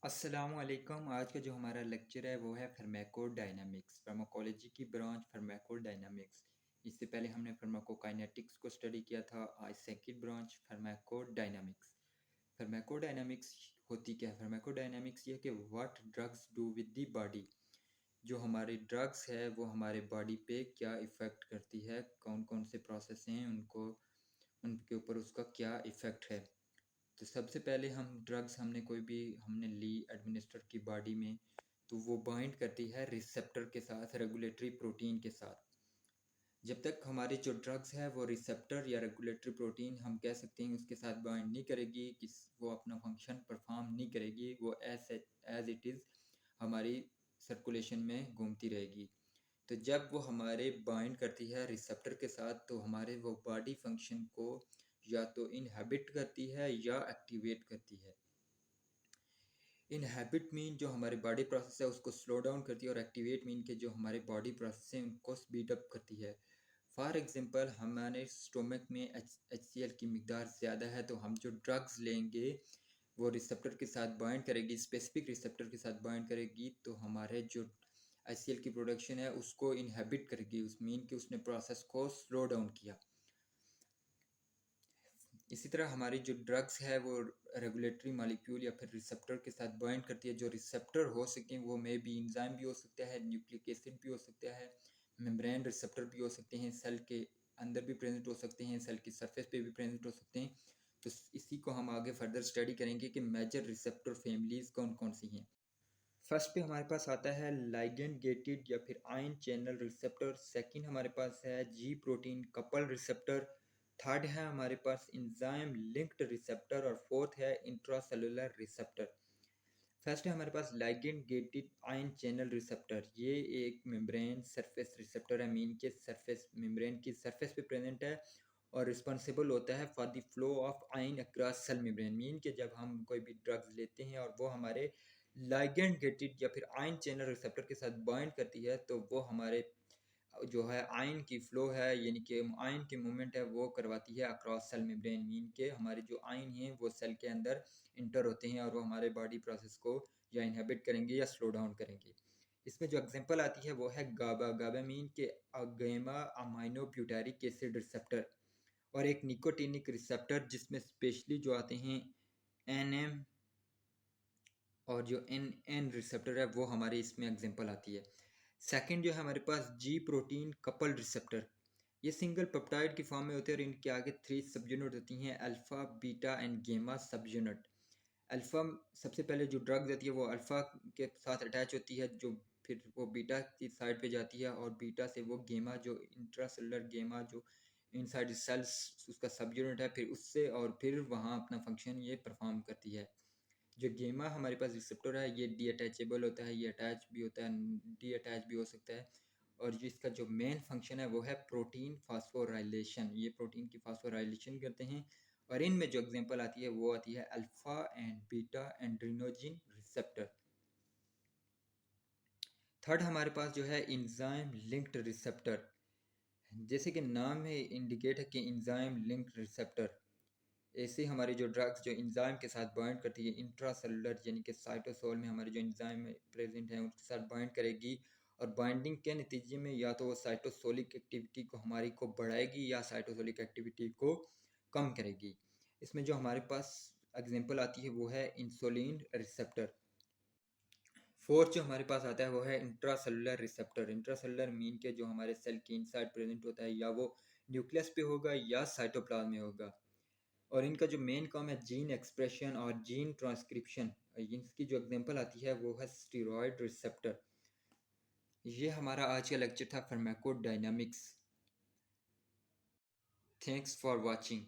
अस्सलामुअलैकुम। आज का जो हमारा लेक्चर है वो है फार्माकोडायनामिक्स, फार्माकोलॉजी की ब्रांच फार्माकोडायनामिक्स। इससे पहले हमने फार्माकोकाइनेटिक्स को स्टडी किया था। आज सेकंड ब्रांच फार्माकोडायनामिक्स। फार्माकोडायनामिक्स होती क्या है? फार्माकोडायनामिक्स ये कि what drugs do with the body. जो हमारे ड्रग्स है वो हमारे बॉडी पे क्या इफ़ेक्ट करती है, कौन कौन से प्रोसेस हैं उनको, उनके ऊपर उसका क्या इफ़ेक्ट है। तो सबसे पहले हम ड्रग्स कोई भी हमने ली एडमिनिस्टर की बॉडी में, तो वो बाइंड करती है रिसेप्टर के साथ, रेगुलेटरी प्रोटीन के साथ। जब तक हमारी जो ड्रग्स है वो रिसेप्टर या रेगुलेटरी प्रोटीन हम कह सकते हैं उसके साथ बाइंड नहीं करेगी, कि वो अपना फंक्शन परफॉर्म नहीं करेगी, वो एज इट इज़ हमारी सर्कुलेशन में घूमती रहेगी। तो जब वो हमारे बाइंड करती है रिसेप्टर के साथ, तो हमारे वो बॉडी फंक्शन को या तो इनहेबिट करती है या एक्टिवेट करती है। इनहेबिट मीन जो हमारे बॉडी प्रोसेस है उसको स्लो डाउन करती है, और एक्टिवेट मीन के जो हमारे बॉडी प्रोसेस हैं उनको स्पीड अप करती है। फॉर एग्जांपल, हमारे स्टोमक में HCl की मिकदार ज़्यादा है, तो हम जो ड्रग्स लेंगे वो रिसेप्टर के साथ बाइंड करेगी, स्पेसिफिक रिसेप्टर के साथ बाइंड करेगी, तो हमारे जो HCl की प्रोडक्शन है उसको इनहेबिट करेगी। उस मीन कि उसने प्रोसेस को स्लो डाउन किया। इसी तरह हमारी जो ड्रग्स है वो रेगुलेटरी मॉलिक्यूल या फिर रिसेप्टर के साथ बाइंड करती है। जो रिसेप्टर हो सकें वो मे बी इंजाइम भी हो सकता है, न्यूक्लिक एसिड भी हो सकता है, मेम्ब्रेन रिसेप्टर भी हो सकते हैं, सेल के अंदर भी प्रेजेंट हो सकते हैं, सेल की सरफेस पे भी प्रेजेंट हो सकते हैं। तो इसी को हम आगे फर्दर स्टडी करेंगे कि मेजर रिसेप्टर फैमिलीज कौन कौन सी हैं। फर्स्ट पे हमारे पास आता है लाइगेंड गेटेड या फिर आयन चैनल रिसेप्टर। सेकंड हमारे पास है G protein couple receptor. Third है हमारे पास इंजाइम लिंक्ड रिसेप्टर, और फोर्थ है इंट्रासेलुलर रिसेप्टर। फर्स्ट है हमारे पास ligand gated ion channel receptor. ये एक मेम्ब्रेन सरफेस रिसेप्टर है, मीन के सरफेस मेम्ब्रेन की सरफेस पे प्रेजेंट है और रिस्पॉन्सिबल होता है for the flow of ion across cell membrane. Mean के जब हम कोई भी ड्रग्स लेते हैं और वो हमारे लाइगेंड गेटेड या फिर आयन चैनल रिसेप्टर के साथ बाइंड करती है, तो वो हमारे जो है आयन की फ्लो है, यानी कि आयन की मूवमेंट है वो करवाती है अक्रॉस सेल मेम्ब्रेन। मीन के हमारे जो आयन हैं वो सेल के अंदर इंटर होते हैं और वो हमारे बॉडी प्रोसेस को या इनहेबिट करेंगे या स्लो डाउन करेंगे। इसमें जो एग्जांपल आती है वो है गाबा। गाबा मीन के gamma amino butyric acid receptor, और एक निकोटिनिक रिसेप्टर जिसमें स्पेशली जो आते हैं NM और जो NN रिसेप्टर है वो हमारे इसमें एग्जांपल आती है। सेकंड जो है हमारे पास जी प्रोटीन कपल रिसेप्टर। ये सिंगल पेप्टाइड की फॉर्म में होते हैं और इनके आगे 3 सब यूनिट होती हैं, अल्फा बीटा एंड गेमा सब यूनिट। अल्फा सबसे पहले जो ड्रग जाती है वो अल्फा के साथ अटैच होती है, जो फिर वो बीटा की साइड पे जाती है, और बीटा से वो गेमा जो इंट्रासेलुलर गेमा जो इनसाइड सेल्स उसका सब यूनिट है, फिर उससे और फिर वहाँ अपना फंक्शन ये परफॉर्म करती है। जो गेमा हमारे पास रिसेप्टर है ये डी अटैचेबल होता है, ये अटैच भी होता है, डी अटैच भी हो सकता है, और जो इसका जो मेन फंक्शन है वो है प्रोटीन फास्फोराइलेशन। ये प्रोटीन की फास्फोराइलेशन करते हैं, और इनमें जो एग्जांपल आती है वो आती है alpha and beta adrenergic receptor. Third हमारे पास जो है इंजाइम लिंक्ड रिसेप्टर। जैसे कि नाम में इंडिकेट है कि इंजाइम लिंक्ड रिसेप्टर, ऐसे हमारी जो ड्रग्स जो इंजाइम के साथ बाइंड करती है इंट्रासेलुलर यानी कि साइटोसोल में हमारे जो इंजाइम प्रेजेंट हैं उनके साथ बाइंड करेगी, और बाइंडिंग के नतीजे में या तो वो साइटोसोलिक एक्टिविटी को हमारी को बढ़ाएगी या साइटोसोलिक एक्टिविटी को कम करेगी। इसमें जो हमारे पास एग्जांपल आती है वो है इंसुलिन रिसेप्टर। फोर्थ जो हमारे पास आता है वो है इंट्रासेलुलर रिसेप्टर। इंट्रासेलुलर मीन के जो हमारे सेल के इनसाइड प्रेजेंट होता है, या वो न्यूक्लियस पे होगा या साइटोप्लाज्म में होगा, और इनका जो मेन काम है जीन एक्सप्रेशन और जीन ट्रांसक्रिप्शन। इनकी जो एग्जांपल आती है वो है स्टीरॉयड रिसेप्टर। ये हमारा आज का लेक्चर था फार्माकोडायनामिक्स। Thanks for watching.